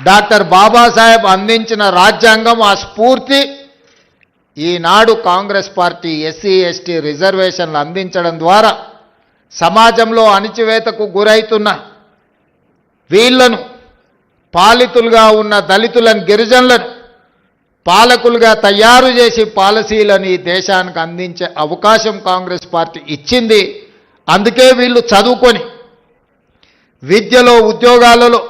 Doctor Babasaheb అందించిన రాజ్యాంగం, ఆ స్ఫూర్తి ఈనాడు కాంగ్రెస్ పార్టీ ఎస్సీ ఎస్టీ రిజర్వేషన్లు అందించడం ద్వారా సమాజంలో అణిచివేతకు గురైతున్న వీళ్లను, పాలితులుగా ఉన్న దళితులను, గిరిజనులను పాలకులుగా తయారు చేసి పాలసీలను ఈ దేశానికి అందించే అవకాశం కాంగ్రెస్ పార్టీ ఇచ్చింది. అందుకే వీళ్ళు చదువుకొని విద్యలో, ఉద్యోగాలలో,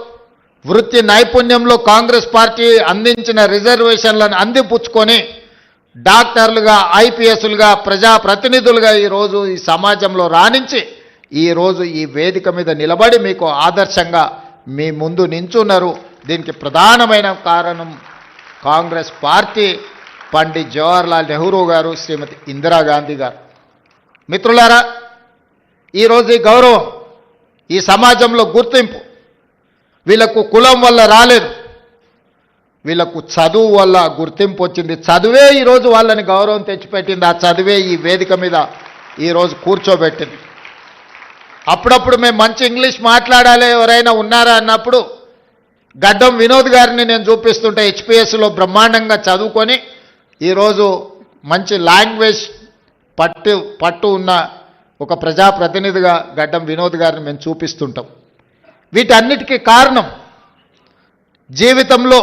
వృత్తి నైపుణ్యంలో కాంగ్రెస్ పార్టీ అందించిన రిజర్వేషన్లను అందిపుచ్చుకొని డాక్టర్లుగా, ఐపీఎస్లుగా, ప్రజాప్రతినిధులుగా ఈరోజు ఈ సమాజంలో రాణించి ఈరోజు ఈ వేదిక మీద నిలబడి మీకు ఆదర్శంగా మీ ముందు నించున్నారు. దీనికి ప్రధానమైన కారణం కాంగ్రెస్ పార్టీ, పండిత్ జవహర్లాల్ నెహ్రూ గారు, శ్రీమతి ఇందిరాగాంధీ గారు. మిత్రులారా, ఈరోజు ఈ గౌరవం, ఈ సమాజంలో గుర్తింపు వీళ్ళకు కులం వల్ల రాలేదు, వీళ్ళకు చదువు వల్ల గుర్తింపు వచ్చింది. చదువే ఈరోజు వాళ్ళని గౌరవం తెచ్చిపెట్టింది. ఆ చదువే ఈ వేదిక మీద ఈరోజు కూర్చోబెట్టింది. అప్పుడప్పుడు మేము మంచి ఇంగ్లీష్ మాట్లాడాలి ఎవరైనా ఉన్నారా అన్నప్పుడు గడ్డం వినోద్ గారిని నేను చూపిస్తుంటే హెచ్పిఎస్లో బ్రహ్మాండంగా చదువుకొని ఈరోజు మంచి లాంగ్వేజ్ పట్టు ఉన్న ఒక ప్రజాప్రతినిధిగా గడ్డం వినోద్ గారిని మేము చూపిస్తుంటాం. వీటన్నిటికీ కారణం జీవితంలో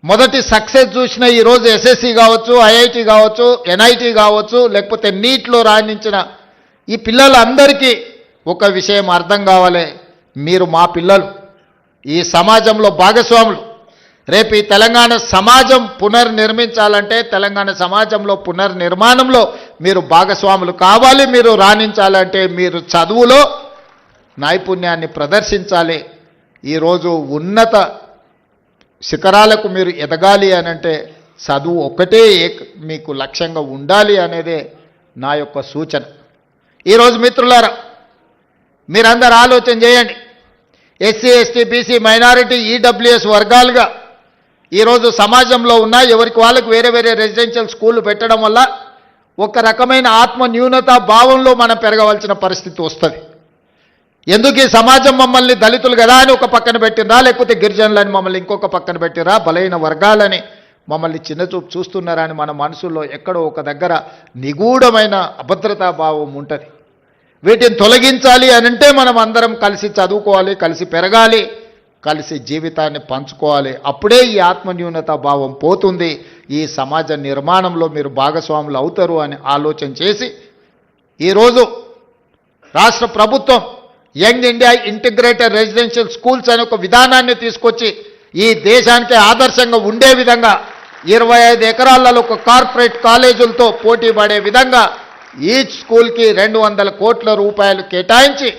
మొదటి సక్సెస్ చూసిన ఈరోజు ఎస్ఎస్సి కావచ్చు, ఐఐటి కావచ్చు, ఎన్ఐటి కావచ్చు, లేకపోతే నీట్లో రాణించిన ఈ పిల్లలందరికీ ఒక విషయం అర్థం కావాలి, మీరు మా పిల్లలు, ఈ సమాజంలో భాగస్వాములు. రేపు ఈ తెలంగాణ సమాజం పునర్నిర్మించాలంటే, తెలంగాణ సమాజంలో పునర్నిర్మాణంలో మీరు భాగస్వాములు కావాలి. మీరు రాణించాలంటే మీరు చదువులో నైపుణ్యాన్ని ప్రదర్శించాలి. ఈరోజు ఉన్నత శిఖరాలకు మీరు ఎదగాలి అనంటే చదువు ఒక్కటే మీకు లక్ష్యంగా ఉండాలి అనేదే నా యొక్క సూచన. ఈరోజు మిత్రులారా, మీరందరూ ఆలోచన చేయండి. SC ST BC minority EWS వర్గాలుగా ఈరోజు సమాజంలో ఉన్న ఎవరికి వాళ్ళకు వేరే వేరే రెసిడెన్షియల్ స్కూళ్ళు పెట్టడం వల్ల ఒక రకమైన ఆత్మ న్యూనతా భావంలో మనం పెరగవలసిన పరిస్థితి వస్తుంది. ఎందుకు ఈ సమాజం మమ్మల్ని దళితులు కదా అని ఒక పక్కన పెట్టినరా, లేకపోతే గిరిజనులని మమ్మల్ని ఇంకొక పక్కన పెట్టిరా, బలైన వర్గాలని మమ్మల్ని చిన్నచూపు చూస్తున్నారా అని మన మనసులో ఎక్కడో ఒక దగ్గర నిగూఢమైన అభద్రతా భావం ఉంటుంది. వీటిని తొలగించాలి అనంటే మనం అందరం కలిసి చదువుకోవాలి, కలిసి పెరగాలి, కలిసి జీవితాన్ని పంచుకోవాలి. అప్పుడే ఈ ఆత్మన్యూనత భావం పోతుంది. ఈ సమాజ నిర్మాణంలో మీరు భాగస్వాములు అవుతారు అని ఆలోచన చేసి ఈరోజు రాష్ట్ర ప్రభుత్వం young India integrated residential schools అనే ఒక విధానాన్ని తీసుకొచ్చి ఈ దేశానికి ఆదర్శంగా ఉండే విధంగా 25 ఎకరాలలో ఒక కార్పొరేట్ కాలేజీలతో పోటీ పడే విధంగా ఈచ్ స్కూల్కి 200 కోట్ల రూపాయలు కేటాయించి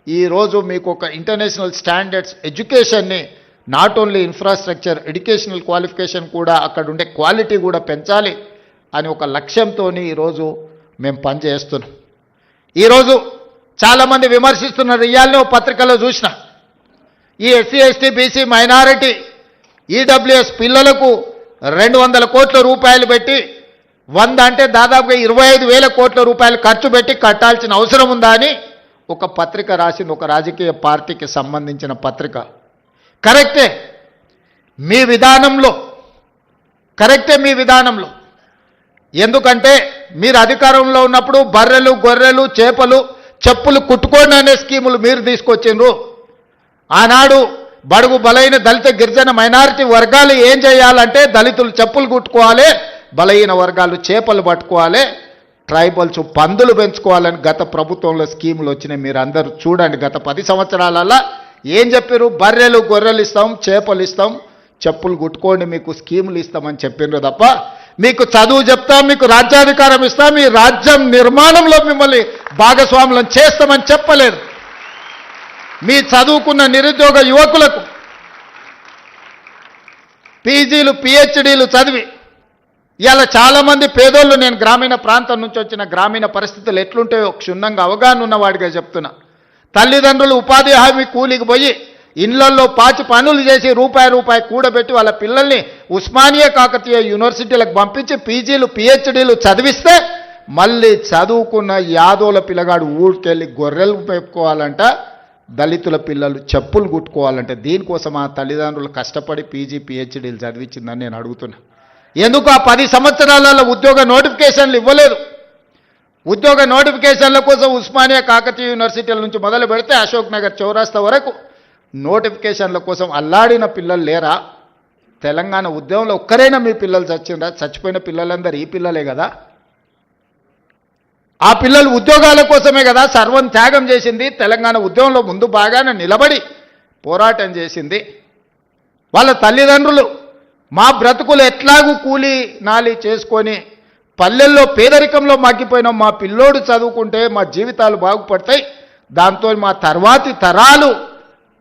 ఈరోజు మీకు ఒక ఇంటర్నేషనల్ స్టాండర్డ్స్ ఎడ్యుకేషన్ని, not only infrastructure, educational qualification కూడా, అక్కడ ఉండే క్వాలిటీ కూడా పెంచాలి అని ఒక లక్ష్యంతో ఈరోజు మేము పనిచేస్తున్నాం. ఈరోజు చాలామంది విమర్శిస్తున్నారు. ఇవాళ పత్రికలో చూసిన ఈ SC ST BC minority EWS పిల్లలకు 200 కోట్ల రూపాయలు పెట్టి 100 అంటే దాదాపుగా 25,000 కోట్ల రూపాయలు ఖర్చు పెట్టి కట్టాల్సిన అవసరం ఉందా అని ఒక పత్రిక రాసింది, ఒక రాజకీయ పార్టీకి సంబంధించిన పత్రిక. కరెక్టే మీ విధానంలో, ఎందుకంటే మీరు అధికారంలో ఉన్నప్పుడు బర్రెలు, గొర్రెలు, చేపలు, చెప్పులు కుట్టుకోండి అనే స్కీములు మీరు తీసుకొచ్చిండ్రు. ఆనాడు బడుగు బలైన దళిత గిరిజన మైనారిటీ వర్గాలు ఏం చేయాలంటే దళితులు చెప్పులు కుట్టుకోవాలి, బలహీన వర్గాలు చేపలు పట్టుకోవాలి, ట్రైబల్స్ పందులు పెంచుకోవాలని గత ప్రభుత్వంలో స్కీములు వచ్చినాయి. మీరు అందరూ చూడండి, గత 10 సంవత్సరాలలో ఏం చెప్పారు? బర్రెలు, గొర్రెలు ఇస్తాం, చేపలు ఇస్తాం, చెప్పులు కుట్టుకోండి, మీకు స్కీములు ఇస్తామని చెప్పిండ్రు తప్ప మీకు చదువు చెప్తాం, మీకు రాజ్యాధికారం ఇస్తాం, మీ రాజ్యం నిర్మాణంలో మిమ్మల్ని భాగస్వాములను చేస్తామని చెప్పలేదు. మీ చదువుకున్న నిరుద్యోగ యువకులకు పీజీలు, పిహెచ్డీలు చదివి ఇలా చాలామంది పేదోళ్ళు, నేను గ్రామీణ ప్రాంతం నుంచి వచ్చిన గ్రామీణ పరిస్థితులు ఎట్లుంటాయో క్షుణ్ణంగా అవగాహన ఉన్నవాడిగా చెప్తున్నా. తల్లిదండ్రులు ఉపాధి హామీ కూలికి పోయి ఇళ్లల్లో పాచి పనులు చేసి రూపాయి కూడబెట్టి వాళ్ళ పిల్లల్ని ఉస్మానియా కాకతీయ యూనివర్సిటీలకు పంపించి పీజీలు, పిహెచ్డీలు చదివిస్తే మళ్ళీ చదువుకున్న యాదోల పిల్లగాడు ఊరికెళ్ళి గొర్రెలు పెట్టుకోవాలంట, దళితుల పిల్లలు చెప్పులు కుట్టుకోవాలంటే దీనికోసం ఆ తల్లిదండ్రులు కష్టపడి పీజీ పిహెచ్డీలు చదివించిందని నేను అడుగుతున్నా. ఎందుకు ఆ 10 సంవత్సరాలలో ఉద్యోగ నోటిఫికేషన్లు ఇవ్వలేదు? ఉద్యోగ నోటిఫికేషన్ల కోసం ఉస్మానియా కాకతీయ యూనివర్సిటీల నుంచి మొదలు పెడితే అశోక్ నగర్ చౌరాస్తా వరకు నోటిఫికేషన్ల కోసం అల్లాడిన పిల్లలు లేరా? తెలంగాణ ఉద్యమంలో ఒక్కరైనా మీ పిల్లలు చచ్చిండ్రా? చచ్చిపోయిన పిల్లలందరూ ఈ పిల్లలే కదా. ఆ పిల్లలు ఉద్యోగాల కోసమే కదా సర్వం త్యాగం చేసింది. తెలంగాణ ఉద్యమంలో ముందు బాగానే నిలబడి పోరాటం చేసింది. వాళ్ళ తల్లిదండ్రులు మా బ్రతుకులు ఎట్లాగూ కూలి నాలి చేసుకొని పల్లెల్లో పేదరికంలో మగ్గిపోయినాం, మా పిల్లోడు చదువుకుంటే మా జీవితాలు బాగుపడతాయి, దాంతో మా తర్వాతి తరాలు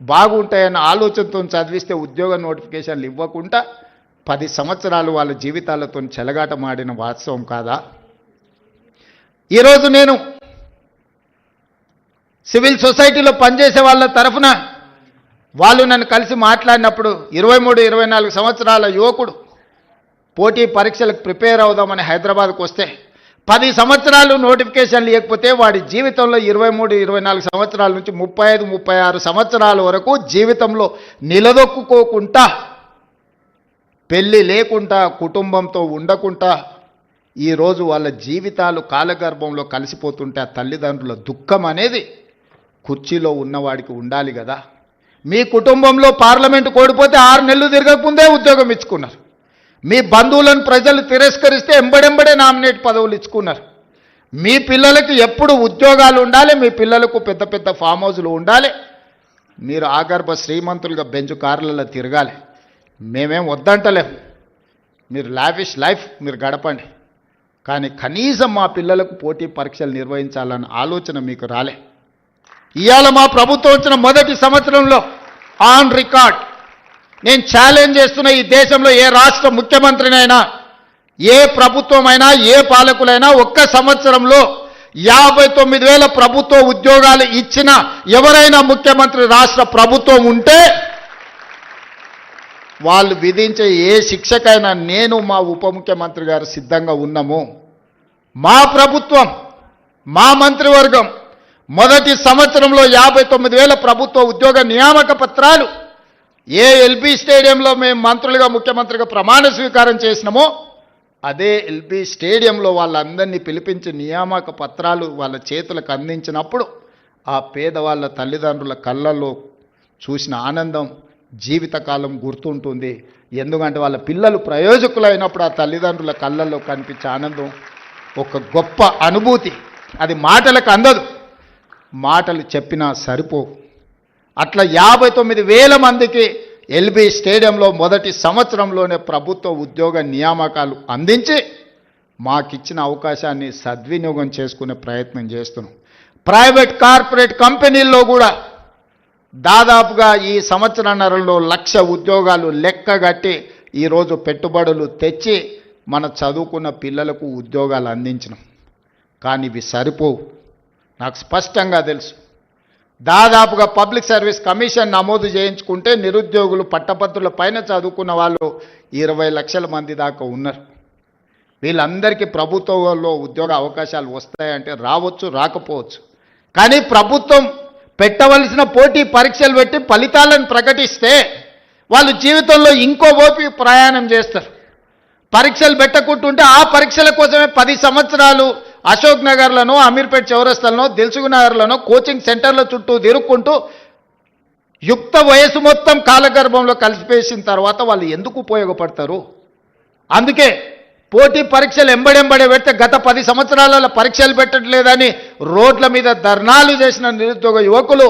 బాగుంటాయన్న ఆలోచనతో చదివిస్తే ఉద్యోగ నోటిఫికేషన్లు ఇవ్వకుండా 10 సంవత్సరాలు వాళ్ళ జీవితాలతో చెలగాటమాడిన వాస్తవం కాదా? ఈరోజు నేను సివిల్ సొసైటీలో పనిచేసే వాళ్ళ తరఫున వాళ్ళు నన్ను కలిసి మాట్లాడినప్పుడు 23-24 సంవత్సరాల యువకుడు పోటీ పరీక్షలకు ప్రిపేర్ అవుదామని హైదరాబాద్కు వస్తే 10 సంవత్సరాలు నోటిఫికేషన్ లేకపోతే వాడి జీవితంలో 23-24 సంవత్సరాల నుంచి 35-36 సంవత్సరాల వరకు జీవితంలో నిలదొక్కుకోకుండా, పెళ్ళి లేకుండా, కుటుంబంతో ఉండకుండా ఈరోజు వాళ్ళ జీవితాలు కాలగర్భంలో కలిసిపోతుంటే ఆ తల్లిదండ్రుల దుఃఖం అనేది కుర్చీలో ఉన్నవాడికి ఉండాలి కదా. మీ కుటుంబంలో పార్లమెంటు కోడిపోతే 6 నెలలు తిరగకముందే ఉద్యోగం ఇచ్చుకున్నారు. మీ బంధువులను ప్రజలు తిరస్కరిస్తే ఎంబడెంబడే నామినేట్ పదవులు ఇచ్చుకున్నారు. మీ పిల్లలకి ఎప్పుడు ఉద్యోగాలు ఉండాలి, మీ పిల్లలకు పెద్ద పెద్ద ఫామ్ హౌజులు ఉండాలి, మీరు ఆగర్భ శ్రీమంతులుగా బెంచ్ కార్లలో తిరగాలి. మేమేం వద్దంటలేము, మీరు లావిష్ లైఫ్ మీరు గడపండి, కానీ కనీసం మా పిల్లలకు పోటీ పరీక్షలు నిర్వహించాలన్న ఆలోచన మీకు రాలే. ఇవాళ మా ప్రభుత్వం వచ్చిన మొదటి సంవత్సరంలో ఆన్ రికార్డ్ నేను ఛాలెంజ్ చేస్తున్న, ఈ దేశంలో ఏ రాష్ట్ర ముఖ్యమంత్రినైనా, ఏ ప్రభుత్వమైనా, ఏ పాలకులైనా ఒక్క సంవత్సరంలో 59,000 ప్రభుత్వ ఉద్యోగాలు ఇచ్చిన ఎవరైనా ముఖ్యమంత్రి రాష్ట్ర ప్రభుత్వం ఉంటే వాళ్ళు విధించే ఏ శిక్షకైనా నేను మా ఉప ముఖ్యమంత్రి గారు సిద్ధంగా ఉన్నాము. మా ప్రభుత్వం, మా మంత్రివర్గం మొదటి సంవత్సరంలో 59,000 ప్రభుత్వ ఉద్యోగ నియామక పత్రాలు ఏ ఎల్బీ స్టేడియంలో మేము మంత్రులుగా ముఖ్యమంత్రిగా ప్రమాణ స్వీకారం చేసినామో అదే ఎల్బీ స్టేడియంలో వాళ్ళందరినీ పిలిపించి నియామక పత్రాలు వాళ్ళ చేతులకు అందించినప్పుడు ఆ పేదవాళ్ళ తల్లిదండ్రుల కళ్ళల్లో చూసిన ఆనందం జీవితకాలం గుర్తుంటుంది. ఎందుకంటే వాళ్ళ పిల్లలు ప్రయోజకులైనప్పుడు ఆ తల్లిదండ్రుల కళ్ళల్లో కనిపించే ఆనందం ఒక గొప్ప అనుభూతి. అది మాటలకు అందదు, మాటలు చెప్పినా సరిపోవు. అట్లా 59,000 మందికి ఎల్బీ స్టేడియంలో మొదటి సంవత్సరంలోనే ప్రభుత్వ ఉద్యోగ నియామకాలు అందించి మాకిచ్చిన అవకాశాన్ని సద్వినియోగం చేసుకునే ప్రయత్నం చేస్తున్నాం. ప్రైవేట్ కార్పొరేట్ కంపెనీల్లో కూడా దాదాపుగా ఈ సంవత్సరన్నరలో 1,00,000 ఉద్యోగాలు లెక్కగట్టి ఈరోజు పెట్టుబడులు తెచ్చి మన చదువుకున్న పిల్లలకు ఉద్యోగాలు అందించినాం. కానీ ఇవి సరిపోవు, నాకు స్పష్టంగా తెలుసు. దాదాపుగా పబ్లిక్ సర్వీస్ కమిషన్ నమోదు చేయించుకుంటే నిరుద్యోగులు పట్టభద్రుల పైన చదువుకున్న వాళ్ళు 20 లక్షల మంది దాకా ఉన్నారు. వీళ్ళందరికీ ప్రభుత్వంలో ఉద్యోగ అవకాశాలు వస్తాయంటే రావచ్చు, రాకపోవచ్చు. కానీ ప్రభుత్వం పెట్టవలసిన పోటీ పరీక్షలు పెట్టి ఫలితాలను ప్రకటిస్తే వాళ్ళు జీవితంలో ఇంకో ఓపి ప్రయాణం చేస్తారు. పరీక్షలు పెట్టకుంటుంటే ఆ పరీక్షల కోసమే 10 సంవత్సరాలు అశోక్ నగర్లను, అమీర్పేట్ చౌరస్తాలను, దిల్సుఖ్ నగర్లను కోచింగ్ సెంటర్ల చుట్టూ తిరుక్కుంటూ యుక్త వయసు మొత్తం కాలగర్భంలో కలిసిపేసిన తర్వాత వాళ్ళు ఎందుకు ఉపయోగపడతారు? అందుకే పోటీ పరీక్షలు ఎంబడెంబడే పెడితే గత 10 సంవత్సరాల పరీక్షలు పెట్టట్లేదని రోడ్ల మీద ధర్నాలు చేసిన నిరుద్యోగ యువకులు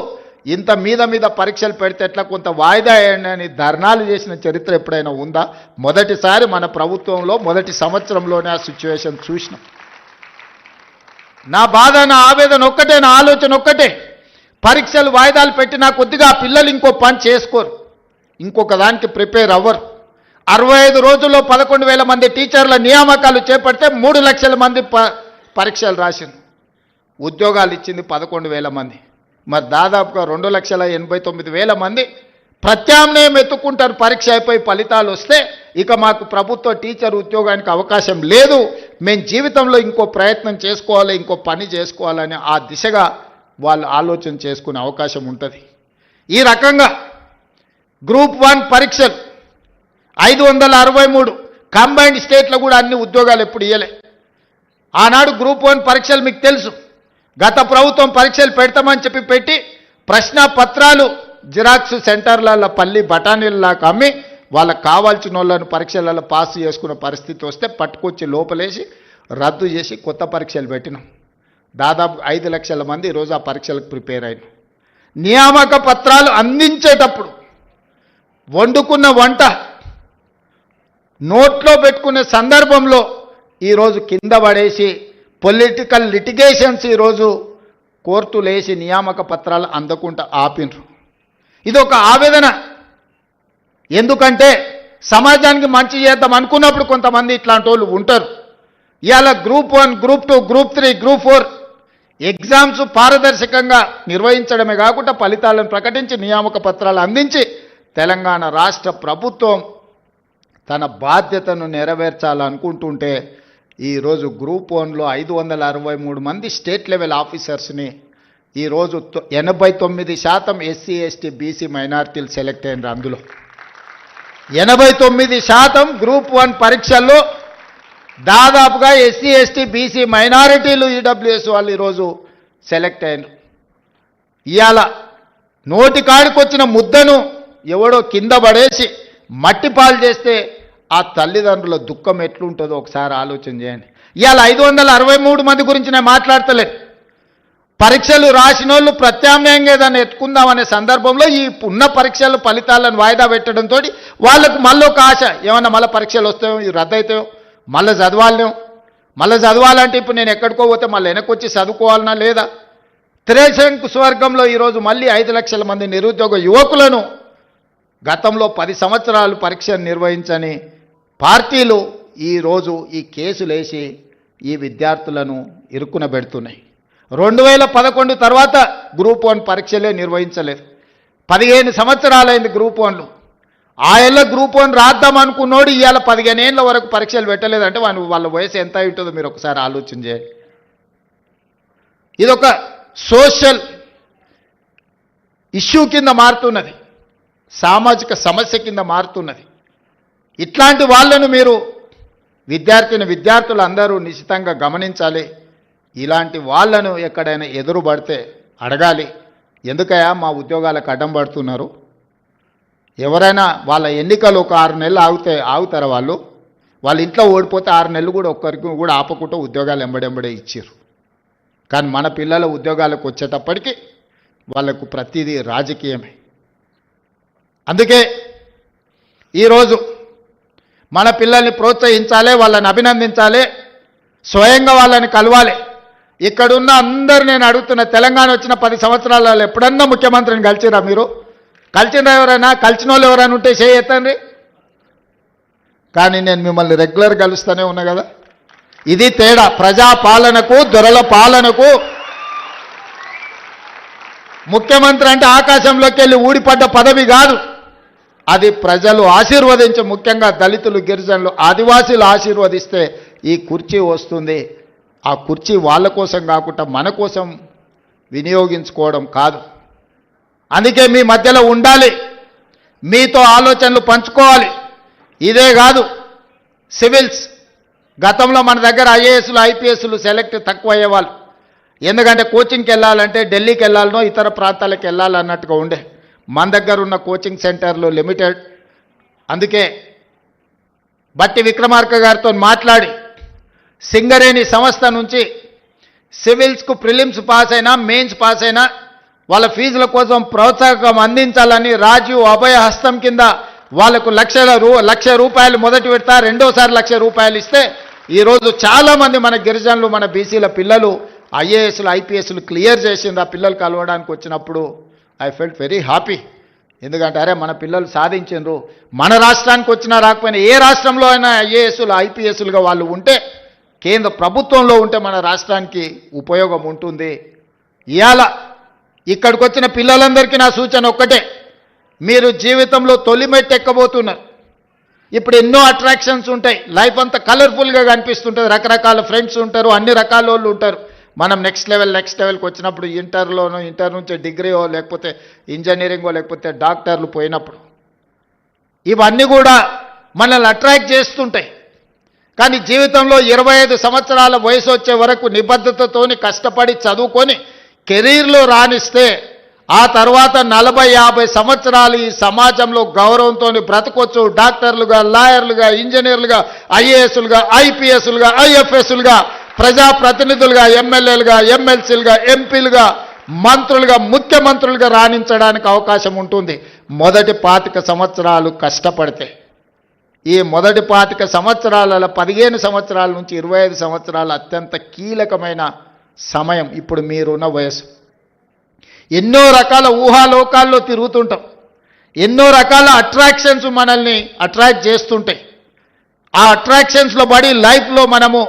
ఇంత మీద పరీక్షలు పెడితే ఎట్లా కొంత వాయిదా అని ధర్నాలు చేసిన చరిత్ర ఎప్పుడైనా ఉందా? మొదటిసారి మన ప్రభుత్వంలో మొదటి సంవత్సరంలోనే ఆ సిచ్యువేషన్ చూసినాం. నా బాధ, నా ఆవేదన ఒక్కటే, నా ఆలోచన ఒక్కటే, పరీక్షలు వాయిదాలు పెట్టినా కొద్దిగా పిల్లలు ఇంకో పని చేసుకోరు, ఇంకొక దానికి ప్రిపేర్ అవ్వరు. 65 రోజుల్లో 11,000 మంది టీచర్ల నియామకాలు చేపడితే 3 లక్షల మంది పరీక్షలు రాసింది, ఉద్యోగాలు ఇచ్చింది 11,000 మంది. మరి దాదాపుగా 2,89,000 మంది ప్రత్యామ్నాయం ఎత్తుకుంటారు. పరీక్ష అయిపోయి ఫలితాలు వస్తే ఇక మాకు ప్రభుత్వ టీచర్ ఉద్యోగానికి అవకాశం లేదు, మేము జీవితంలో ఇంకో ప్రయత్నం చేసుకోవాలి, ఇంకో పని చేసుకోవాలని ఆ దిశగా వాళ్ళు ఆలోచన చేసుకునే అవకాశం ఉంటుంది. ఈ రకంగా గ్రూప్ 1 పరీక్షలు 563 కంబైన్డ్ స్టేట్లో కూడా అన్ని ఉద్యోగాలు ఎప్పుడు ఇవ్వలే. ఆనాడు గ్రూప్ 1 పరీక్షలు మీకు తెలుసు, గత ప్రభుత్వం పరీక్షలు పెడతామని చెప్పి పెట్టి ప్రశ్న పత్రాలు జిరాక్స్ సెంటర్లలో పల్లి బఠానీలలాగా అమ్మి వాళ్ళకు కావాల్సిన వాళ్ళను పరీక్షలలో పాస్ చేసుకున్న పరిస్థితి వస్తే పట్టుకొచ్చి లోపలేసి రద్దు చేసి కొత్త పరీక్షలు పెట్టినాం. దాదాపు 5 లక్షల మంది ఈరోజు ఆ పరీక్షలకు ప్రిపేర్ అయినాం. నియామక పత్రాలు అందించేటప్పుడు వండుకున్న వంట నోట్లో పెట్టుకునే సందర్భంలో ఈరోజు కింద పడేసి పొలిటికల్ లిటిగేషన్స్ ఈరోజు కోర్టులు వేసి నియామక పత్రాలు అందకుండా ఆపినరు. ఇది ఒక ఆవేదన. ఎందుకంటే సమాజానికి మంచి చేద్దాం అనుకున్నప్పుడు కొంతమంది ఇట్లాంటి వాళ్ళు ఉంటారు. ఇవాళ group 1, group 2, group 3, group 4 exams పారదర్శకంగా నిర్వహించడమే కాకుండా ఫలితాలను ప్రకటించి నియామక పత్రాలు అందించి తెలంగాణ రాష్ట్ర ప్రభుత్వం తన బాధ్యతను నెరవేర్చాలనుకుంటుంటే ఈరోజు గ్రూప్ 1లో 563 మంది స్టేట్ లెవెల్ ఆఫీసర్స్ని ఈరోజు 89% ఎస్సీ ఎస్టీ బీసీ మైనారిటీలు సెలెక్ట్ అయినారు. అందులో 89% గ్రూప్ 1 పరీక్షల్లో దాదాపుగా ఎస్సీ ఎస్టీ బీసీ మైనారిటీలు ఈడబ్ల్యూఎస్ వాళ్ళు ఈరోజు సెలెక్ట్ అయినారు. ఇవాళ నోటి కాడికొచ్చిన ముద్దను ఎవడో కింద పడేసి మట్టి పాలు చేస్తే ఆ తల్లిదండ్రుల దుఃఖం ఎట్లుంటుందో ఒకసారి ఆలోచన చేయండి. ఇవాళ 563 మంది గురించి నేను మాట్లాడతలేదు. పరీక్షలు రాసిన వాళ్ళు ప్రత్యామ్నాయంగా ఏదైనా ఎత్తుకుందామనే సందర్భంలో ఈ ఉన్న పరీక్షలు ఫలితాలను వాయిదా పెట్టడంతో వాళ్ళకు మళ్ళీ ఒక ఆశ, ఏమన్నా మళ్ళీ పరీక్షలు వస్తాయో, ఇవి రద్దు అవుతాయో, మళ్ళీ చదవాలంటే ఇప్పుడు నేను ఎక్కడికో పోతే మళ్ళీ వెనకొచ్చి చదువుకోవాలన్నా లేదా? త్రిశంకు స్వర్గంలో ఈరోజు మళ్ళీ 5 లక్షల మంది నిరుద్యోగ యువకులను గతంలో 10 సంవత్సరాలు పరీక్షను నిర్వహించని పార్టీలు ఈరోజు ఈ కేసులు వేసి ఈ విద్యార్థులను ఇరుక్కున పెడుతున్నాయి. 2011 తర్వాత గ్రూప్ 1 పరీక్షలే నిర్వహించలేదు. 15 సంవత్సరాలైంది గ్రూప్ 1లో. ఆయల్ల గ్రూప్ 1 రాద్దాం అనుకున్నోడు ఇవాళ 15 ఏళ్ళ వరకు పరీక్షలు పెట్టలేదంటే వాళ్ళ వయసు ఎంత ఉంటుందో మీరు ఒకసారి ఆలోచన చేయండి. ఇదొక సోషల్ ఇష్యూ కింద మారుతున్నది, సామాజిక సమస్య కింద మారుతున్నది. ఇట్లాంటి వాళ్ళను మీరు విద్యార్థులు అందరూ నిశ్చితంగా గమనించాలి. ఇలాంటి వాళ్ళను ఎక్కడైనా ఎదురుపడితే అడగాలి, ఎందుకయ్యా మా ఉద్యోగాలకు అడ్డం పడుతున్నారు? ఎవరైనా వాళ్ళ ఎన్నికలు ఒక 6 నెలలు ఆగుతారా? వాళ్ళ ఇంట్లో ఓడిపోతే 6 నెలలు కూడా ఒక్కరికి కూడా ఆపకుండా ఉద్యోగాలు ఎంబడెంబడే ఇచ్చారు. కానీ మన పిల్లల ఉద్యోగాలకు వచ్చేటప్పటికి వాళ్ళకు ప్రతిదీ రాజకీయమే. అందుకే ఈరోజు మన పిల్లల్ని ప్రోత్సహించాలి, వాళ్ళని అభినందించాలి, స్వయంగా వాళ్ళని కలవాలి. ఇక్కడున్న అందరు నేను అడుగుతున్న, తెలంగాణ వచ్చిన 10 సంవత్సరాలలో ఎప్పుడన్నా ముఖ్యమంత్రిని కలిసిరా? మీరు కలిసినా? ఎవరైనా కలిసిన వాళ్ళు ఎవరైనా ఉంటే చేయొద్దండి. కానీ నేను మిమ్మల్ని రెగ్యులర్ కలుస్తూనే ఉన్నా కదా. ఇది తేడా. ప్రజాపాలనకు దొరల పాలనకు. ముఖ్యమంత్రి అంటే ఆకాశంలోకి వెళ్ళి ఊడిపడ్డ పదవి కాదు, అది ప్రజలు ఆశీర్వదించి, ముఖ్యంగా దళితులు, గిరిజనులు, ఆదివాసీలు ఆశీర్వదిస్తే ఈ కుర్చీ వస్తుంది. ఆ కుర్చీ వాళ్ళ కోసం కాకుండా మన కోసం వినియోగించుకోవడం కాదు. అందుకే మీ మధ్యలో ఉండాలి, మీతో ఆలోచనలు పంచుకోవాలి. ఇదే కాదు, సివిల్స్ గతంలో మన దగ్గర ఐఏఎస్లు ఐపీఎస్లు సెలెక్ట్ తక్కువ అయ్యేవాళ్ళు. ఎందుకంటే కోచింగ్కి వెళ్ళాలంటే ఢిల్లీకి వెళ్ళాలనో ఇతర ప్రాంతాలకు వెళ్ళాలన్నట్టుగా ఉండే. మన దగ్గర ఉన్న కోచింగ్ సెంటర్లు లిమిటెడ్. అందుకే బట్టి విక్రమార్క గారితో మాట్లాడి సింగరేణి సంస్థ నుంచి సివిల్స్కు ప్రిలిమ్స్ పాస్ అయినా మెయిన్స్ పాస్ అయినా వాళ్ళ ఫీజుల కోసం ప్రోత్సాహకం అందించాలని రాజీవ్ అభయ హస్తం కింద వాళ్ళకు లక్ష రూపాయలు మొదటి విడత, రెండోసారి ₹1,00,000 ఇస్తే ఈరోజు చాలామంది మన గిరిజనులు, మన బీసీల పిల్లలు ఐఏఎస్లు ఐపీఎస్లు క్లియర్ చేసింది. ఆ పిల్లలు కలవడానికి వచ్చినప్పుడు ఐ ఫెల్ట్ వెరీ హ్యాపీ. ఎందుకంటే అరే మన పిల్లలు సాధించారు. మన రాష్ట్రానికి వచ్చినా రాకపోయినా ఏ రాష్ట్రంలో అయినా ఐఏఎస్లు ఐపీఎస్లుగా వాళ్ళు ఉంటే, కేంద్ర ప్రభుత్వంలో ఉంటే మన రాష్ట్రానికి ఉపయోగం ఉంటుంది. ఇవాళ ఇక్కడికి వచ్చిన పిల్లలందరికీ నా సూచన ఒక్కటే, మీరు జీవితంలో తొలి మెట్టు ఎక్కబోతున్నారు. ఇప్పుడు ఎన్నో అట్రాక్షన్స్ ఉంటాయి, లైఫ్ అంతా కలర్ఫుల్గా కనిపిస్తుంటుంది, రకరకాల ఫ్రెండ్స్ ఉంటారు, అన్ని రకాల వాళ్ళు ఉంటారు. మనం నెక్స్ట్ లెవెల్కి వచ్చినప్పుడు ఇంటర్ నుంచి డిగ్రీయో లేకపోతే ఇంజనీరింగో లేకపోతే డాక్టర్లు పోయినప్పుడు ఇవన్నీ కూడా మనల్ని అట్రాక్ట్ చేస్తుంటాయి. కానీ జీవితంలో 25 సంవత్సరాల వయసు వచ్చే వరకు నిబద్ధతతోని కష్టపడి చదువుకొని కెరీర్లో రాణిస్తే ఆ తర్వాత 40-50 సంవత్సరాలు ఈ సమాజంలో గౌరవంతో బ్రతకొచ్చు. డాక్టర్లుగా, లాయర్లుగా, ఇంజనీర్లుగా, ఐఏఎస్లుగా, ఐపీఎస్లుగా, ఐఎఫ్ఎస్లుగా, ప్రజాప్రతినిధులుగా, ఎమ్మెల్యేలుగా, ఎమ్మెల్సీలుగా, ఎంపీలుగా, మంత్రులుగా, ముఖ్యమంత్రులుగా రాణించడానికి అవకాశం ఉంటుంది మొదటి 25 సంవత్సరాలు కష్టపడితే. ఈ మొదటి 25 సంవత్సరాల 15 సంవత్సరాల నుంచి 25 సంవత్సరాలు అత్యంత కీలకమైన సమయం. ఇప్పుడు మీరున్న వయసు. ఎన్నో రకాల ఊహాలోకాల్లో తిరుగుతుంటాం. ఎన్నో రకాల అట్రాక్షన్స్ మనల్ని అట్రాక్ట్ చేస్తుంటాయి. ఆ అట్రాక్షన్స్లో పడి లైఫ్లో మనము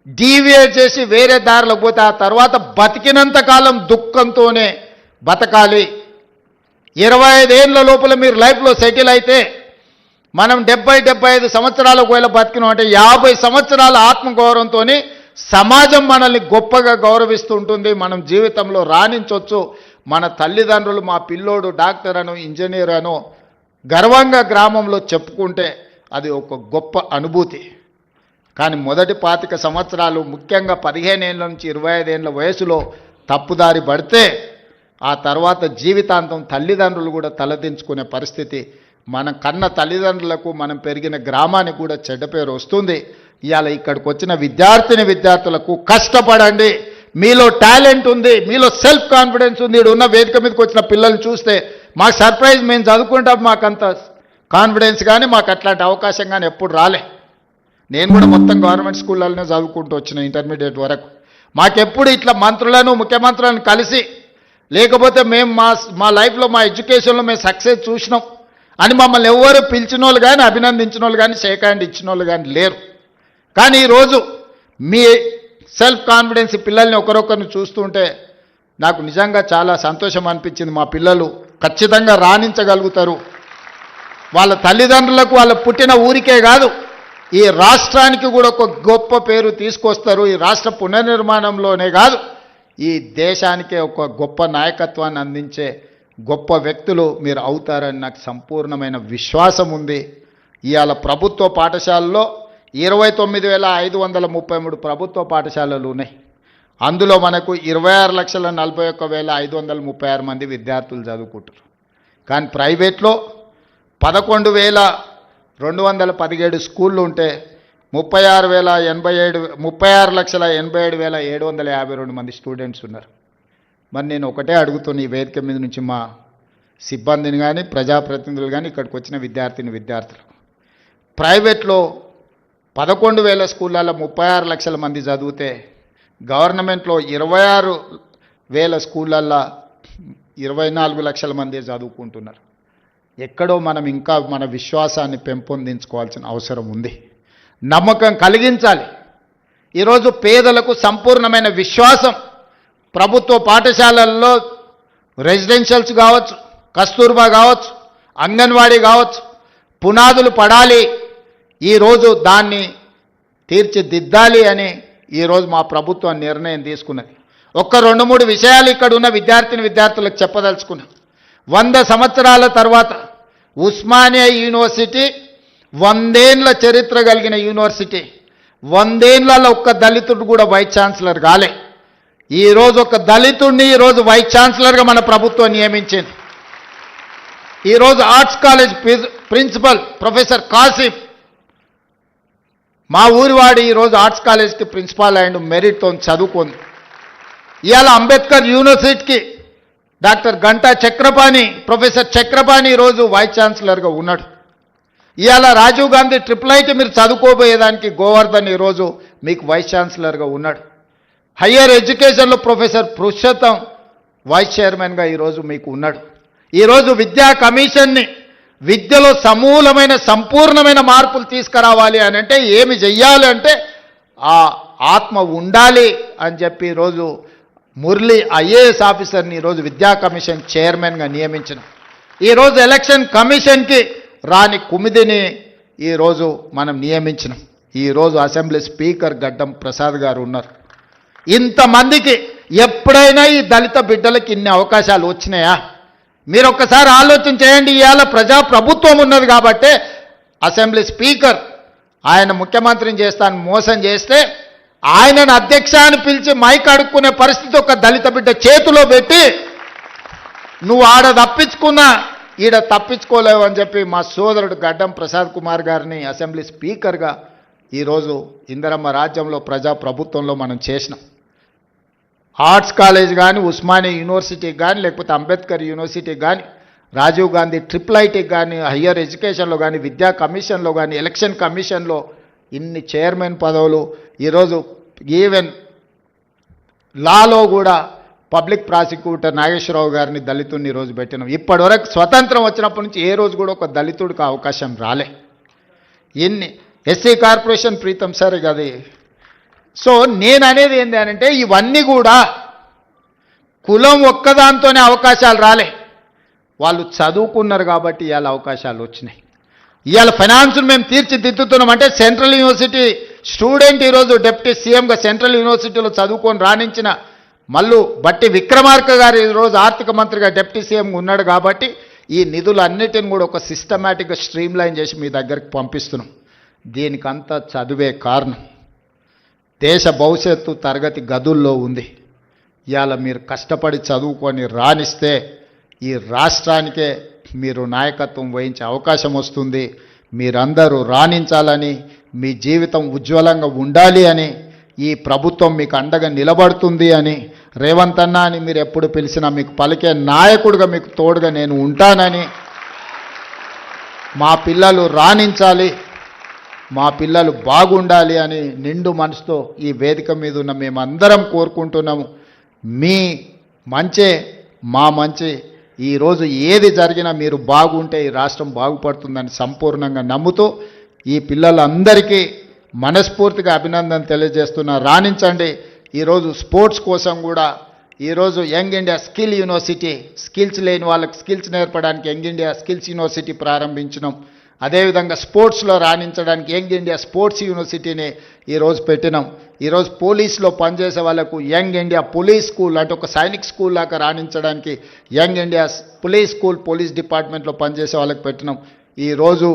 డీవియేట్ చేసి వేరే దారిలో పోతే ఆ తర్వాత బతికినంత కాలం దుఃఖంతోనే బతకాలి. 25 ఏళ్ళ లోపల మీరు లైఫ్లో సెటిల్ అయితే మనం 70-75 సంవత్సరాల ఒకవేళ బతికినాం అంటే 50 సంవత్సరాల ఆత్మగౌరవంతో సమాజం మనల్ని గొప్పగా గౌరవిస్తూ ఉంటుంది. మనం జీవితంలో రాణించవచ్చు. మన తల్లిదండ్రులు మా పిల్లోడు డాక్టర్ అనో ఇంజనీర్ అనో గర్వంగా గ్రామంలో చెప్పుకుంటే అది ఒక గొప్ప అనుభూతి. కానీ మొదటి 25 సంవత్సరాలు ముఖ్యంగా 15 ఏళ్ళ నుంచి 25 ఏళ్ళ వయసులో తప్పుదారి పడితే ఆ తర్వాత జీవితాంతం తల్లిదండ్రులు కూడా తలదించుకునే పరిస్థితి. మన కన్న తల్లిదండ్రులకు మనం పెరిగిన గ్రామానికి కూడా చెడ్డ పేరు వస్తుంది. ఇవాళ ఇక్కడికి వచ్చిన విద్యార్థులకు కష్టపడండి. మీలో టాలెంట్ ఉంది, మీలో సెల్ఫ్ కాన్ఫిడెన్స్ ఉంది. ఉన్న వేదిక మీదకి వచ్చిన పిల్లల్ని చూస్తే మాకు సర్ప్రైజ్. మేము చదువుకుంటాం, మాకంత కాన్ఫిడెన్స్ కానీ మాకు అట్లాంటి అవకాశం కానీ ఎప్పుడు రాలే. నేను కూడా మొత్తం గవర్నమెంట్ స్కూళ్ళలోనే చదువుకుంటూ వచ్చిన ఇంటర్మీడియట్ వరకు. మాకెప్పుడు ఇట్లా మంత్రులను ముఖ్యమంత్రులను కలిసి లేకపోతే మేము మా లైఫ్లో మా ఎడ్యుకేషన్లో మేము సక్సెస్ చూసినాం అని మమ్మల్ని ఎవరు పిలిచిన వాళ్ళు కానీ అభినందించిన వాళ్ళు కానీ షేక్ హ్యాండ్ ఇచ్చిన వాళ్ళు కానీ లేరు. కానీ ఈరోజు మీ సెల్ఫ్ కాన్ఫిడెన్స్ పిల్లల్ని ఒకరొకరిని చూస్తుంటే నాకు నిజంగా చాలా సంతోషం అనిపించింది. మా పిల్లలు ఖచ్చితంగా రాణించగలుగుతారు. వాళ్ళ తల్లిదండ్రులకు వాళ్ళ పుట్టిన ఊరికే కాదు ఈ రాష్ట్రానికి కూడా ఒక గొప్ప పేరు తీసుకొస్తారు. ఈ రాష్ట్ర పునర్నిర్మాణంలోనే కాదు ఈ దేశానికే ఒక గొప్ప నాయకత్వాన్ని అందించే గొప్ప వ్యక్తులు మీరు అవుతారని నాకు సంపూర్ణమైన విశ్వాసం ఉంది. ఇవాళ ప్రభుత్వ పాఠశాలలో 29,533 ప్రభుత్వ పాఠశాలలు ఉన్నాయి. అందులో మనకు 26,41,536 మంది విద్యార్థులు చదువుకుంటారు. కానీ ప్రైవేట్లో 11,217 స్కూళ్ళు ఉంటే 36,87,752 మంది స్టూడెంట్స్ ఉన్నారు. మరి నేను ఒకటే అడుగుతున్నా ఈ వేదిక మీద నుంచి మా సిబ్బందిని కానీ ప్రజాప్రతినిధులు కానీ ఇక్కడికి వచ్చిన విద్యార్థులు ప్రైవేట్లో 11,000 స్కూళ్ళల్లో 36 లక్షల మంది చదివితే గవర్నమెంట్లో 26,000 స్కూళ్ళల్లో 24 లక్షల మంది చదువుకుంటున్నారు. ఎక్కడో మనం ఇంకా మన విశ్వాసాన్ని పెంపొందించుకోవాల్సిన అవసరం ఉంది. నమ్మకం కలిగించాలి. ఈరోజు పేదలకు సంపూర్ణమైన విశ్వాసం ప్రభుత్వ పాఠశాలల్లో రెసిడెన్షియల్స్ కావచ్చు, కస్తూర్బా కావచ్చు, అంగన్వాడీ కావచ్చు, పునాదులు పడాలి. ఈరోజు దాన్ని తీర్చిదిద్దాలి అని ఈరోజు మా ప్రభుత్వం నిర్ణయం తీసుకున్నది. ఒక్క 2-3 విషయాలు ఇక్కడ ఉన్న విద్యార్థులకు చెప్పదలుచుకున్నా. 100 సంవత్సరాల తర్వాత ఉస్మానియా యూనివర్సిటీ 100 ఏళ్ళ చరిత్ర కలిగిన యూనివర్సిటీ. 100 ఏళ్ళలో ఒక్క దళితుడు కూడా వైస్ ఛాన్సలర్ కాలే. ఈరోజు ఒక దళితుడిని ఈరోజు వైస్ ఛాన్సలర్గా మన ప్రభుత్వం నియమించింది. ఈరోజు arts college principal professor Kasim మా ఊరివాడి ఈరోజు ఆర్ట్స్ కాలేజ్కి ప్రిన్సిపాల్ అండ్ మెరిట్తో చదువుకుంది. ఇవాళ అంబేద్కర్ యూనివర్సిటీకి డాక్టర్ గంటా చక్రపాణి ప్రొఫెసర్ చక్రపాణి ఈరోజు వైస్ ఛాన్సలర్గా ఉన్నాడు. ఇవాళ రాజీవ్ గాంధీ IIIT మీరు చదువుకోబోయేదానికి గోవర్ధన్ ఈరోజు మీకు వైస్ ఛాన్సలర్గా ఉన్నాడు. హయ్యర్ ఎడ్యుకేషన్లో ప్రొఫెసర్ పురుషోత్తం వైస్ చైర్మన్గా ఈరోజు మీకు ఉన్నాడు. ఈరోజు విద్యా కమిషన్ని విద్యలో సమూలమైన సంపూర్ణమైన మార్పులు తీసుకురావాలి అని అంటే ఏమి చెయ్యాలి అంటే ఆ ఆత్మ ఉండాలి అని చెప్పి ఈరోజు మురళి IAS ఆఫీసర్ని ఈరోజు విద్యా కమిషన్ చైర్మన్గా నియమించిన. ఈరోజు ఎలక్షన్ కమిషన్కి రాని కుమిదిని ఈరోజు మనం నియమించినాం. ఈరోజు అసెంబ్లీ స్పీకర్ గడ్డం ప్రసాద్ గారు ఉన్నారు. ఇంతమందికి ఎప్పుడైనా ఈ దళిత బిడ్డలకి ఇన్ని అవకాశాలు వచ్చినాయా? మీరు ఒక్కసారి ఆలోచన చేయండి. ఇవాళ ప్రజాప్రభుత్వం ఉన్నది కాబట్టి అసెంబ్లీ స్పీకర్ ఆయన ముఖ్యమంత్రిని చేస్తాను మోసం చేస్తే ఆయనను అధ్యక్ష అని పిలిచి మైక్ అడుక్కునే పరిస్థితి ఒక దళిత బిడ్డ చేతిలో పెట్టి నువ్వు ఆడ తప్పించుకున్నా ఈడ తప్పించుకోలేవు అని చెప్పి మా సోదరుడు గడ్డం ప్రసాద్ కుమార్ గారిని అసెంబ్లీ స్పీకర్గా ఈరోజు ఇందిరమ్మ రాజ్యంలో ప్రజాప్రభుత్వంలో మనం చేసినాం. ఆర్ట్స్ కాలేజ్ కానీ, ఉస్మానియా యూనివర్సిటీకి కానీ, లేకపోతే అంబేద్కర్ యూనివర్సిటీకి కానీ, రాజీవ్ గాంధీ ట్రిపుల్ ఐటీకి కానీ, హయ్యర్ ఎడ్యుకేషన్లో కానీ, విద్యా కమిషన్లో కానీ, ఎలక్షన్ కమిషన్లో ఇన్ని చైర్మన్ పదవులు. ఈరోజు ఈవెన్ లాలో కూడా పబ్లిక్ ప్రాసిక్యూటర్ నాగేశ్వరరావు గారిని దళితుడిని ఈరోజు పెట్టినాం. ఇప్పటివరకు స్వతంత్రం వచ్చినప్పటి నుంచి ఏ రోజు కూడా ఒక దళితుడికి అవకాశం రాలే. ఇన్ని ఎస్సీ కార్పొరేషన్ ప్రీతం సార్ అది. సో నేను అనేది ఏంటి అంటే ఇవన్నీ కూడా కులం ఒక్కదాంతోనే అవకాశాలు రాలే, వాళ్ళు చదువుకున్నారు కాబట్టి ఇవాళ అవకాశాలు వచ్చినాయి. ఇవాళ ఫైనాన్స్ను మేము తీర్చిదిద్దుతున్నాం అంటే సెంట్రల్ యూనివర్సిటీ స్టూడెంట్ ఈరోజు డిప్యూటీ సీఎంగా సెంట్రల్ యూనివర్సిటీలో చదువుకొని రాణించిన మల్లు బట్టి విక్రమార్క గారు ఈరోజు ఆర్థిక మంత్రిగా డిప్యూటీ సీఎంగా ఉన్నాడు కాబట్టి ఈ నిధులన్నిటిని కూడా ఒక సిస్టమేటిక్గా స్ట్రీమ్లైన్ చేసి మీ దగ్గరికి పంపిస్తున్నాం. దీనికంతా చదువే కారణం. దేశ భవిష్యత్తు తరగతి గదుల్లో ఉంది. ఇవాళ మీరు కష్టపడి చదువుకొని రాణిస్తే ఈ రాష్ట్రానికే మీరు నాయకత్వం వహించే అవకాశం వస్తుంది. మీరందరూ రాణించాలని, మీ జీవితం ఉజ్వలంగా ఉండాలి అని, ఈ ప్రభుత్వం మీకు అండగా నిలబడుతుంది అని, రేవంత్ అన్న అని మీరు ఎప్పుడు పిలిచినా మీకు పలికే నాయకుడిగా మీకు తోడుగా నేను ఉంటానని, మా పిల్లలు రాణించాలి, మా పిల్లలు బాగుండాలి అని నిండు మనసుతో ఈ వేదిక మీద ఉన్న మేమందరం కోరుకుంటున్నాము. మీ మంచే మా మంచి. ఈరోజు ఏది జరిగినా మీరు బాగుంటే ఈ రాష్ట్రం బాగుపడుతుందని సంపూర్ణంగా నమ్ముతూ ఈ పిల్లలందరికీ మనస్ఫూర్తిగా అభినందన తెలియజేస్తున్నా. రాణించండి. ఈరోజు స్పోర్ట్స్ కోసం కూడా ఈరోజు young India skill university, skills లేని వాళ్ళకి స్కిల్స్ నేర్పడానికి యంగ్ ఇండియా స్కిల్స్ యూనివర్సిటీ ప్రారంభించినాం. అదేవిధంగా స్పోర్ట్స్లో రాణించడానికి యంగ్ ఇండియా స్పోర్ట్స్ యూనివర్సిటీని ఈరోజు పెట్టినాం. ఈరోజు పోలీస్లో పనిచేసే వాళ్ళకు యంగ్ ఇండియా పోలీస్ స్కూల్ అంటే ఒక సైనిక్ స్కూల్ లాగా రాణించడానికి young India police school, police డిపార్ట్మెంట్లో పనిచేసే వాళ్ళకి పెట్టినాం. ఈరోజు